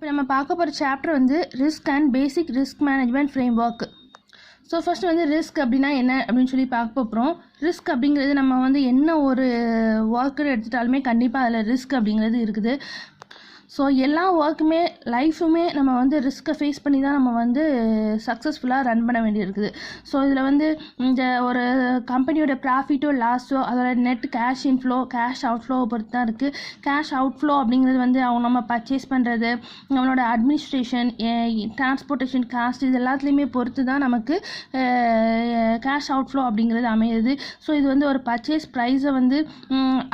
இப்போ நம்ம பார்க்க போகிற சாப்டர் வந்து risk and basic risk management frame work. So first வந்து ரிஸ்க் அப்படின்னா என்ன அப்படின்னு சொல்லி பார்க்க போகிறோம். ரிஸ்க் அப்படிங்கிறது நம்ம வந்து என்ன ஒரு ஒர்க்கு எடுத்துட்டாலுமே கண்டிப்பாக அதில் ரிஸ்க் அப்படிங்கிறது இருக்குது. ஸோ எல்லா ஒர்க்குமே லைஃபுமே நம்ம வந்து ரிஸ்க்கை ஃபேஸ் பண்ணி தான் நம்ம வந்து சக்ஸஸ்ஃபுல்லாக ரன் பண்ண வேண்டியிருக்குது. ஸோ இதில் வந்து இந்த ஒரு கம்பெனியோட ப்ராஃபிட்டோ லாஸோ அதோட நெட் கேஷ் இன்ஃப்ளோ கேஷ் அவுட்ஃப்ளோவை பொறுத்து தான் இருக்குது. கேஷ் அவுட்ஃப்ளோ அப்படிங்கிறது வந்து அவங்க நம்ம பர்ச்சேஸ் பண்ணுறது, நம்மளோட அட்மினிஸ்ட்ரேஷன், டிரான்ஸ்போர்ட்டேஷன் காஸ்ட், இது எல்லாத்துலேயுமே பொறுத்து தான் நமக்கு கேஷ் அவுட்ஃப்ளோ அப்படிங்கிறது அமையுது. ஸோ இது வந்து ஒரு பர்ச்சேஸ் ப்ரைஸை வந்து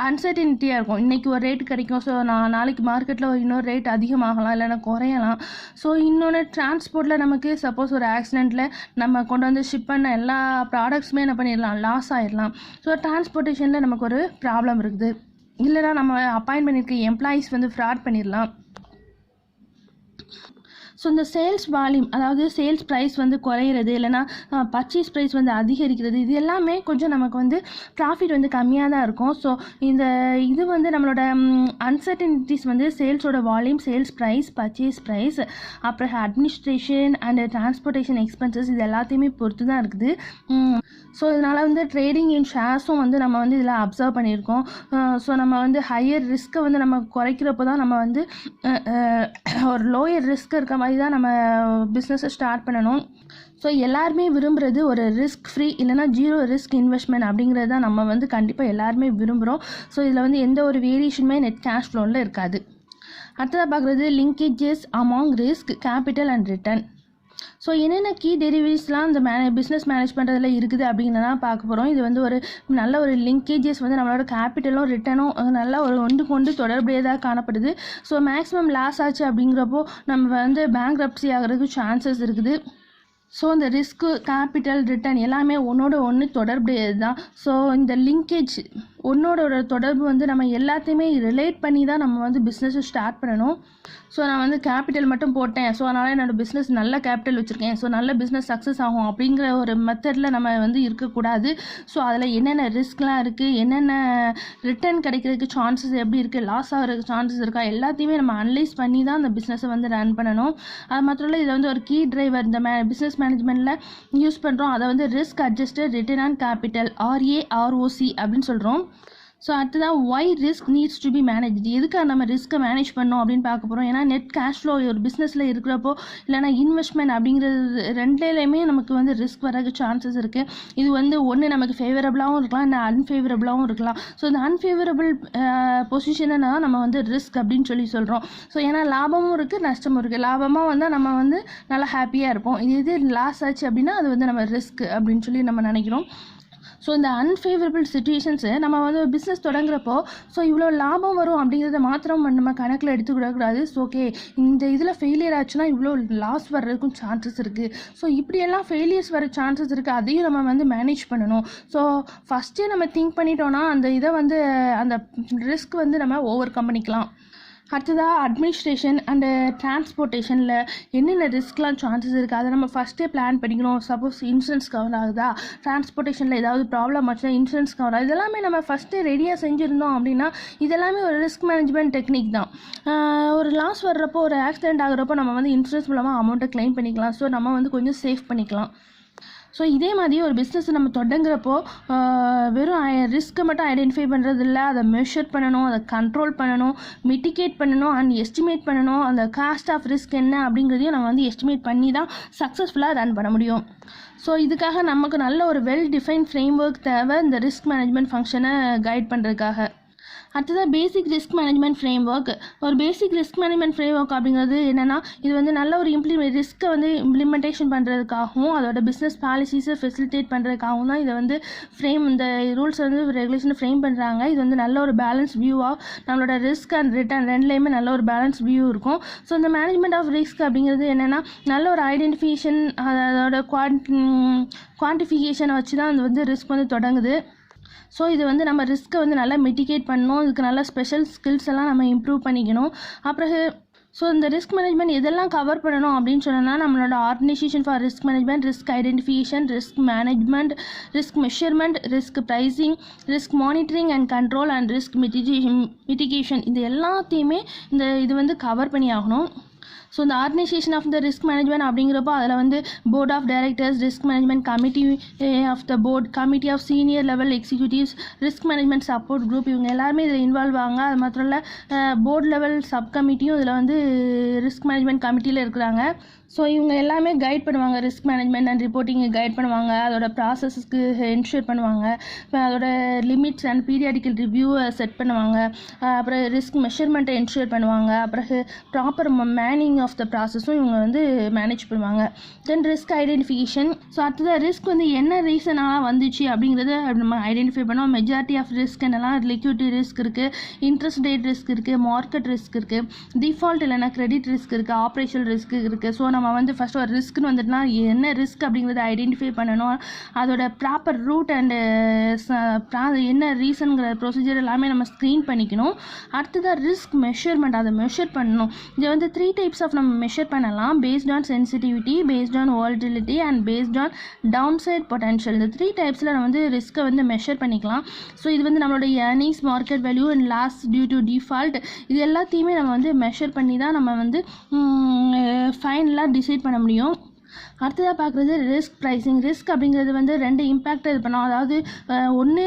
அன்சர்டினிட்டியாக இருக்கும். இன்றைக்கி ஒரு ரேட் கிடைக்கும், ஸோ நாளைக்கு மார்க்கெட்டில் ஒரு இன்னொரு ரேட் அதிகமாகலாம் இல்லைன்னா குறையலாம். ஸோ இன்னொன்று டிரான்ஸ்போர்ட்டில் நமக்கு சப்போஸ் ஒரு ஆக்சிடெண்ட்டில் நம்ம கொண்டு வந்து ஷிப் பண்ண எல்லா ப்ராடக்ட்ஸுமே என்ன பண்ணிடலாம், லாஸ் ஆகிடலாம். ஸோ டிரான்ஸ்போர்ட்டேஷனில் நமக்கு ஒரு ப்ராப்ளம் இருக்குது. இல்லைனா நம்ம அப்பாயின்ட் பண்ணியிருக்க எம்ப்ளாயீஸ் வந்து ஃப்ராட் பண்ணிடலாம். ஸோ இந்த சேல்ஸ் வால்யூம், அதாவது சேல்ஸ் ப்ரைஸ் வந்து குறையிறது இல்லைனா பர்ச்சேஸ் ப்ரைஸ் வந்து அதிகரிக்கிறது, இது எல்லாமே கொஞ்சம் நமக்கு வந்து ப்ராஃபிட் வந்து கம்மியாக தான் இருக்கும். ஸோ இது வந்து நம்மளோட அன்சர்டனிட்டிஸ் வந்து சேல்ஸோட volume, sales price, purchase price, அப்புறம் அட்மினிஸ்ட்ரேஷன் அண்ட் டிரான்ஸ்போர்ட்டேஷன் எக்ஸ்பென்சஸ், இது எல்லாத்தையுமே பொறுத்து தான் இருக்குது. ஸோ இதனால் வந்து ட்ரேடிங் இன் ஷேர்ஸும் வந்து நம்ம வந்து இதில் அப்சர்வ் பண்ணியிருக்கோம். ஸோ நம்ம வந்து ஹையர் ரிஸ்க்கை வந்து நம்ம குறைக்கிறப்போ தான் நம்ம வந்து ஒரு லோயர் ரிஸ்க் இருக்க மாதிரி தான் நம்ம பிஸ்னஸை ஸ்டார்ட் பண்ணணும். ஸோ எல்லாருமே விரும்புகிறது ஒரு ரிஸ்க் ஃப்ரீ இல்லைனா ஜீரோ ரிஸ்க் இன்வெஸ்ட்மெண்ட் அப்படிங்கிறது தான் நம்ம வந்து கண்டிப்பாக எல்லாருமே விரும்புகிறோம். ஸோ இதில் வந்து எந்த ஒரு வேரியேஷனுமே நெட் கேஷ் ஃப்ளோவில் இருக்காது. அடுத்ததாக பார்க்குறது linkages among risk, capital and return. So என்னென்ன கீ டெரிவேட்டிவ்ஸ்லாம் இந்த பிஸ்னஸ் மேனேஜ் பண்ணுறதுல இருக்குது அப்படிங்கிறதான் பார்க்க போகிறோம். இது வந்து ஒரு நல்ல ஒரு லிங்கேஜஸ் வந்து நம்மளோட கேபிட்டலும் ரிட்டனும் நல்லா ஒரு ஒன்று தொடர்புடையதாக காணப்படுது. ஸோ மேக்ஸிமம் லாஸ் ஆச்சு அப்படிங்கிறப்போ நம்ம வந்து பேங்க்ரப்சி ஆகிறதுக்கு சான்சஸ் இருக்குது. ஸோ இந்த ரிஸ்க்கு, கேபிட்டல், ரிட்டர்ன் எல்லாமே ஒன்றோட ஒன்று தொடர்புடையது தான். ஸோ இந்த லிங்கேஜ் ஒன்றோட தொடர்பு வந்து நம்ம எல்லாத்தையுமே ரிலேட் பண்ணி தான் நம்ம வந்து பிஸ்னஸை ஸ்டார்ட் பண்ணணும். ஸோ நான் வந்து கேபிட்டல் மட்டும் போட்டேன், ஸோ அதனால் என்னோடய பிஸ்னஸ் நல்ல கேபிட்டல் வச்சுருக்கேன், ஸோ நல்ல பிஸ்னஸ் சக்ஸஸ் ஆகும் அப்படிங்கிற ஒரு மெத்தடில் நம்ம வந்து இருக்கக்கூடாது. ஸோ அதில் என்னென்ன ரிஸ்க்லாம் இருக்குது, என்னென்ன ரிட்டர்ன் கிடைக்கிறதுக்கு சான்சஸ் எப்படி இருக்குது, லாஸ் ஆகிறதுக்கு சான்சஸ் இருக்கா, எல்லாத்தையுமே நம்ம அனலைஸ் பண்ணி தான் அந்த பிஸ்னஸை வந்து ரன் பண்ணணும். அது மாத்திரம் இல்லை, இதில் வந்து ஒரு கீ டிரைவர் இந்த பிஸ்னஸ் மேனேஜ்மெண்ட்டில் யூஸ் பண்ணுறோம். அதை வந்து risk adjusted return on capital, RAROC அப்படின்னு சொல்கிறோம். ஸோ அடுத்ததான் why risk needs to be manage. எதுக்காக நம்ம ரிஸ்க்கை மேனேஜ் பண்ணோம் அப்படின்னு பார்க்க போகிறோம். ஏன்னா நெட் கேஷ் ஃப்ளோ ஒரு பிஸ்னஸில் இருக்கிறப்போ இல்லைனா இன்வெஸ்ட்மெண்ட் அப்படிங்கிறது ரெண்டுலேயுமே நமக்கு வந்து ரிஸ்க் வரதுக்கு சான்சஸ் இருக்குது. இது வந்து ஒன்று நமக்கு ஃபேவரபுளாகவும் இருக்கலாம், இல்லை அன்ஃபேவரபுளாகவும் இருக்கலாம். ஸோ இந்த அன்ஃபேவரபிள் பொசிஷனை தான் நம்ம வந்து ரிஸ்க் அப்படின்னு சொல்லி சொல்கிறோம். ஸோ ஏன்னா லாபமும் இருக்குது, நஷ்டமும் இருக்குது. லாபமாக வந்தால் நம்ம வந்து நல்லா ஹாப்பியாக இருப்போம். இது லாஸ் ஆச்சு அப்படின்னா அது வந்து நம்ம ரிஸ்க் அப்படின்னு சொல்லி நம்ம நினைக்கிறோம். ஸோ இந்த அன்ஃபேவரபிள் சுச்சுவேஷன்ஸு நம்ம வந்து பிஸ்னஸ் தொடங்குறப்போ ஸோ இவ்வளோ லாபம் வரும் அப்படிங்கிறத மாத்திரம் நம்ம கணக்கில் எடுத்துக்கிடக்கூடாது. ஸோ ஓகே, இந்த இதில் ஃபெயிலியர் ஆச்சுன்னா இவ்வளோ லாஸ் வர்றதுக்கும் சான்சஸ் இருக்குது. ஸோ இப்படியெல்லாம் ஃபெயிலியர்ஸ் வர சான்சஸ் இருக்குது, அதையும் நம்ம வந்து மேனேஜ் பண்ணணும். ஸோ ஃபஸ்ட்டே நம்ம திங்க் பண்ணிட்டோன்னா அந்த இதை வந்து அந்த ரிஸ்க் வந்து நம்ம ஓவர் கம் பண்ணிக்கலாம். அடுத்ததாக அட்மினிஸ்ட்ரேஷன் அண்டு டிரான்ஸ்போர்ட்டேஷனில் என்னென்ன ரிஸ்க்லாம் சான்சஸ் இருக்குது அதை நம்ம ஃபஸ்ட்டே பிளான் பண்ணிக்கணும். சப்போஸ் இன்சூரன்ஸ் கவர் ஆகுதா, டிரான்ஸ்போர்ட்டேஷனில் ஏதாவது ப்ராப்ளம் ஆச்சுன்னா இன்சூரன்ஸ் கவர் ஆகுது, இதெல்லாமே நம்ம ஃபஸ்ட்டே ரெடியாக செஞ்சுருந்தோம் அப்படின்னா இதெல்லாமே ஒரு ரிஸ்க் மேனேஜ்மெண்ட் டெக்னிக் தான். ஒரு லாஸ் வர்றப்போ, ஒரு ஆக்சிடென்ட் ஆகுறப்போ நம்ம வந்து இன்சூரன்ஸ் மூலமாக அமௌண்ட்டை கிளைம் பண்ணிக்கலாம். ஸோ நம்ம வந்து கொஞ்சம் சேவ் பண்ணிக்கலாம். ஸோ இதே மாதிரி ஒரு பிஸ்னஸ் நம்ம தொடங்குறப்போ வெறும் ரிஸ்க்கை மட்டும் ஐடென்டிஃபை பண்ணுறது இல்லை, அதை மெஷர் பண்ணணும், அதை கண்ட்ரோல் பண்ணணும், மிட்டிகேட் பண்ணணும் அண்ட் எஸ்டிமேட் பண்ணணும். அந்த காஸ்ட் ஆஃப் ரிஸ்க் என்ன அப்படிங்கிறதையும் நம்ம வந்து எஸ்டிமேட் பண்ணி தான் சக்ஸஸ்ஃபுல்லாக ரன் பண்ண முடியும். ஸோ இதுக்காக நமக்கு நல்ல ஒரு வெல் டிஃபைன் ஃப்ரேம் ஒர்க் தேவை இந்த ரிஸ்க் மேனேஜ்மெண்ட் ஃபங்க்ஷனை கைட் பண்ணுறதுக்காக. அடுத்ததாக பேசிக் ரிஸ்க் மேனேஜ்மெண்ட் ஃப்ரேம் ஒர்க். ஒரு பேசிக் ரிஸ்க் மேனேஜ்மெண்ட் ஃப்ரேம் ஒர்க் அப்படிங்கிறது என்னென்னா, இது வந்து நல்ல ஒரு ரிஸ்க்கை வந்து இம்ப்ளிமெண்டேஷன் பண்ணுறதுக்காகவும் அதோட பிஸ்னஸ் பாலிசிஸை ஃபெசிலிட்டேட் பண்ணுறதுக்காகவும் தான் இதை வந்து இந்த ரூல்ஸ் வந்து ரெகுலேஷனை ஃப்ரேம் பண்ணுறாங்க. இது வந்து நல்ல ஒரு பேலன்ஸ் வியூவாக நம்மளோட ரிஸ்க் அண்ட் ரிட்டர்ன் ரெண்டுலேயுமே நல்ல ஒரு பேலன்ஸ் வியூ இருக்கும். ஸோ இந்த மேனேஜ்மெண்ட் ஆஃப் ரிஸ்க் அப்படிங்கிறது என்னென்னா, நல்ல ஒரு ஐடென்டிஃபிகேஷன், அதோட குவான்டிஃபிகேஷனை வச்சு தான் அது வந்து ரிஸ்க் வந்து தொடங்குது. ஸோ இது வந்து நம்ம ரிஸ்க்கை வந்து நல்லா மிட்டிகேட் பண்ணணும், இதுக்கு நல்ல ஸ்பெஷல் ஸ்கில்ஸ் எல்லாம் நம்ம இம்ப்ரூவ் பண்ணிக்கணும். அப்புறம் ஸோ இந்த ரிஸ்க் மேனேஜ்மெண்ட் எதெல்லாம் கவர் பண்ணணும் அப்படின்னு சொன்னால், நம்மளோட organisation for risk management, risk identification, risk management, risk measurement, risk pricing, risk monitoring and control and risk mitigation, இது எல்லாத்தையுமே இது வந்து கவர் பண்ணி ஆகணும். ஸோ இந்த organisation of the risk management அப்படிங்கிறப்போ அதில் வந்து board of directors, risk management committee of the board, committee of senior level executives, risk management support group, இவங்க எல்லாருமே இதில் இன்வால்வ் ஆகுங்க. அது மாத்திரம் இல்லை போர்ட் லெவல் சப் கமிட்டியும் இதில் வந்து ரிஸ்க் மேனேஜ்மெண்ட் கமிட்டியில் இருக்கிறாங்க. ஸோ இவங்க எல்லாமே கைட் பண்ணுவாங்க, ரிஸ்க் மேனேஜ்மெண்ட் அண்ட் ரிப்போர்ட்டிங்கை கைட் பண்ணுவாங்க, அதோட ப்ராசஸ்க்கு என்ஷூர் பண்ணுவாங்க, இப்போ அதோட லிமிட்ஸ் அண்ட் பீரியாடிக்கல் ரிவ்யூவை செட் பண்ணுவாங்க, அப்புறம் ரிஸ்க் மெஷர்மெண்ட்டை என்ஷூர் பண்ணுவாங்க, அப்புறம் ப்ராப்பர் மேனிங் ஆஃப் த ப்ராசஸும் இவங்க வந்து மேனேஜ் பண்ணுவாங்க. தென் ரிஸ்க் ஐடென்டிஃபிகேஷன். ஸோ அடுத்தது ரிஸ்க் வந்து என்ன ரீசனாக வந்துச்சு அப்படிங்கிறத நம்ம ஐடென்டிஃபை பண்ணோம். மெஜாரிட்டி ஆஃப் ரிஸ்க் என்னெல்லாம் லிக்விடிட்டி ரிஸ்க் இருக்குது, இன்ட்ரெஸ்ட் ரேட் ரிஸ்க் இருக்குது, மார்க்கெட் ரிஸ்க் இருக்குது, டிஃபால்ட் இல்லைனா கிரெடிட் ரிஸ்க் இருக்குது, ஆப்ரேஷனல் ரிஸ்க் இருக்குது. ஸோ நம்ம வந்து ஃபஸ்ட்டு ஒரு ரிஸ்க்னு வந்துட்டுனா என்ன ரிஸ்க் அப்படிங்கிறத ஐடென்டிஃபை பண்ணணும். அதோட ப்ராப்பர் ரூட் அண்டு என்ன ரீசனுங்கிற ப்ரொசீஜர் எல்லாமே நம்ம ஸ்க்ரீன் பண்ணிக்கணும். அடுத்ததாக ரிஸ்க் மெஷர்மெண்ட், அதை மெஷர் பண்ணணும். இதை வந்து 3 டைப்ஸ் ஆஃப் நம்ம மெஷர் பண்ணலாம். Based on sensitivity, based on volatility and based on down side potential. இந்த 3 டைப்ஸில் நம்ம வந்து ரிஸ்க்கை வந்து மெஷர் பண்ணிக்கலாம். ஸோ இது வந்து நம்மளோட earnings, market value and loss due to default, இது எல்லாத்தையுமே நம்ம வந்து மெஷர் பண்ணி தான் நம்ம வந்து ஃபைனலாக டிசைட் பண்ண முடியும். அடுத்ததாக பார்க்குறது ரிஸ்க் ப்ரைஸிங். ரிஸ்க் அப்படிங்கிறது வந்து 2 இம்பேக்ட் இது பண்ணோம். அதாவது ஒன்று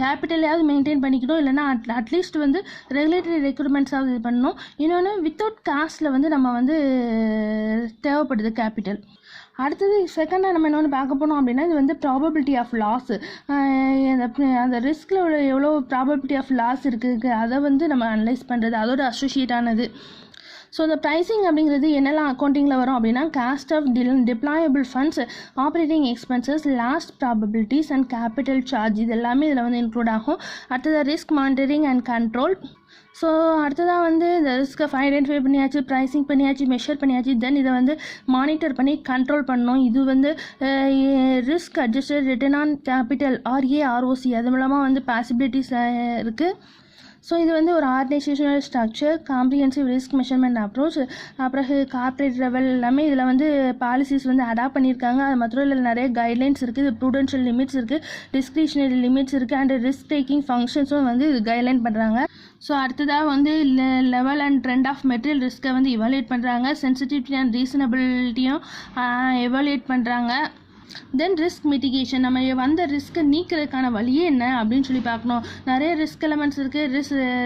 கேபிட்டலையாவது மெயின்டைன் பண்ணிக்கணும், இல்லைனா அட்லீஸ்ட் வந்து ரெகுலேட்டரி ரெக்யூர்மெண்ட்ஸாவது இது பண்ணணும். இன்னொன்று வித்தவுட் காஸ்ட்டில் வந்து நம்ம வந்து தேவைப்படுது கேபிட்டல். அடுத்தது செகண்டாக நம்ம இன்னொன்று பார்க்க போனோம் அப்படின்னா இது வந்து ப்ராபபிலிட்டி ஆஃப் லாஸ். அந்த ரிஸ்கில் உள்ள எவ்வளோ ப்ராபபிலிட்டி ஆஃப் லாஸ் இருக்குது அதை வந்து நம்ம அனலைஸ் பண்ணுறது, அதோட அசோசியேட் ஆனது. ஸோ இந்த ப்ரைஸிங் அப்படிங்கிறது என்னெல்லாம் அக்கௌண்டிங்கில் வரும் அப்படின்னா cost of deployable funds, operating expenses, lost probabilities and capital charge, இது எல்லாமே இதில் வந்து இன்க்ளூட் ஆகும். அடுத்தது risk monitoring and control. So அடுத்ததாக வந்து இந்த ரிஸ்க்கை ஐடென்டிஃபை பண்ணியாச்சு, ப்ரைஸிங் பண்ணியாச்சு, மெஷர் பண்ணியாச்சு, தென் இதை வந்து மானிட்டர் பண்ணி கண்ட்ரோல் பண்ணணும். இது வந்து risk adjusted return on capital RAROC, அது மூலமாக வந்து பாசிபிலிட்டிஸ் இருக்குது. ஸோ இது வந்து ஒரு organisational structure, comprehensive risk measurement approach, அப்புறம் கார்ப்பரேட் லெவல் எல்லாமே இதில் வந்து பாலிசிஸ் வந்து அடாப்ட் பண்ணியிருக்காங்க. அது மாத்திரம் இல்லை நிறைய கைட்லைன்ஸ் இருக்குது, ப்ரூடென்ஷியல் லிமிட்ஸ் இருக்குது, டிஸ்கிரிஷனரி லிமிட்ஸ் இருக்குது, அண்ட் ரிஸ்க் டேக்கிங் ஃபங்க்ஷன்ஸும் வந்து இது கைட்லைன் பண்ணுறாங்க. ஸோ அடுத்ததாக வந்து level and trend of material ரிஸ்க்கை வந்து இவாலுவேட் பண்ணுறாங்க, சென்சிட்டிவிட்டி அண்ட் ரீசனபிலிட்டியும் எவாலுவேட் பண்ணுறாங்க. தென் ரிஸ்க் மிட்டிகேஷன், நம்ம வந்த ரிஸ்க்கை நீக்கிறதுக்கான வழியே என்ன அப்படின்னு சொல்லி பார்க்கணும். நிறைய ரிஸ்க் எலமெண்ட்ஸ் இருக்குது,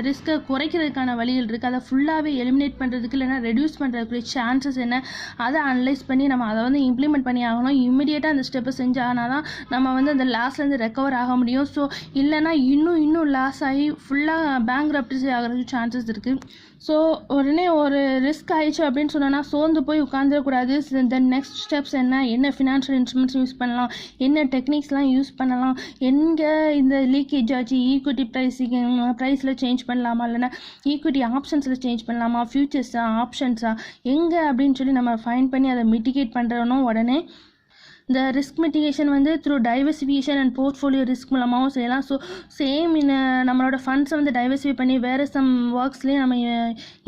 ரிஸ்க்கை குறைக்கிறதுக்கான வழிகள் இருக்குது, அதை ஃபுல்லாகவே எலிமினேட் பண்ணுறதுக்கு இல்லைனா ரெடியூஸ் பண்ணுறதுக்குரிய சான்சஸ் என்ன, அதை அனலைஸ் பண்ணி நம்ம அதை வந்து இம்ப்ளிமெண்ட் பண்ணி ஆகணும். இம்மிடியேட்டாக அந்த ஸ்டெப்பை செஞ்சால் தான் நம்ம வந்து அந்த லாஸ்லேருந்து ரெக்கவர் ஆக முடியும். ஸோ இல்லைனா இன்னும் லாஸ் ஆகி ஃபுல்லாக பேங்க்ரப்டசி ஆகிறதுக்கு சான்சஸ் இருக்குது. ஸோ உடனே ஒரு ரிஸ்க் ஆயிடுச்சு அப்படின்னு சொன்னோன்னா சோர்ந்து போய் உட்காந்துடக்கூடாது. தென் நெக்ஸ்ட் ஸ்டெப்ஸ் என்ன ஃபினான்ஷியல் இன்ஸ்ட்ருமெண்ட்ஸ் யூஸ் பண்ணலாம், என்ன டெக்னிக்ஸ்லாம் யூஸ் பண்ணலாம், எங்கே இந்த லீக்கேஜ் ஆச்சு, ஈக்விட்டி ப்ரைஸில் சேஞ்ச் பண்ணலாமா, இல்லைனா ஈக்விட்டி ஆப்ஷன்ஸில் சேஞ்ச் பண்ணலாமா, ஃபியூச்சர்ஸா ஆப்ஷன்ஸா எங்கே அப்படின்னு சொல்லி நம்ம ஃபைண்ட் பண்ணி அதை மிட்டிகேட் பண்ணுறோம். உடனே இந்த ரிஸ்க் மிட்டிகேஷன் வந்து through diversification and portfolio risk மூலமாகவும் செய்யலாம். ஸோ சேம் நம்மளோட ஃபண்ட்ஸை வந்து டைவர்சிஃபை பண்ணி வேறு சம் ஒர்க்ஸ்லேயே நம்ம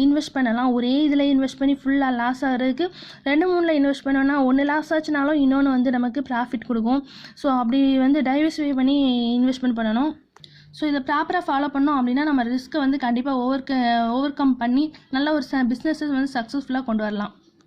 இன்வெஸ்ட் பண்ணலாம். ஒரே இதில் இன்வெஸ்ட் பண்ணி ஃபுல்லாக லாஸ் ஆகிறதுக்கு 2-3 இன்வெஸ்ட் பண்ணோன்னா ஒன்று லாஸ் ஆச்சுனாலும் இன்னொன்று வந்து நமக்கு ப்ராஃபிட் கொடுக்கும். ஸோ அப்படி வந்து டைவர்சிஃபை பண்ணி இன்வெஸ்ட்மெண்ட் பண்ணணும். ஸோ இதை ப்ராப்பராக ஃபாலோ பண்ணோம் அப்படின்னா நம்ம ரிஸ்க்கை வந்து கண்டிப்பாக ஓவர் கம் பண்ணி நல்ல ஒரு பிஸ்னஸை வந்து சக்ஸஸ்ஃபுல்லாக கொண்டு வரலாம்.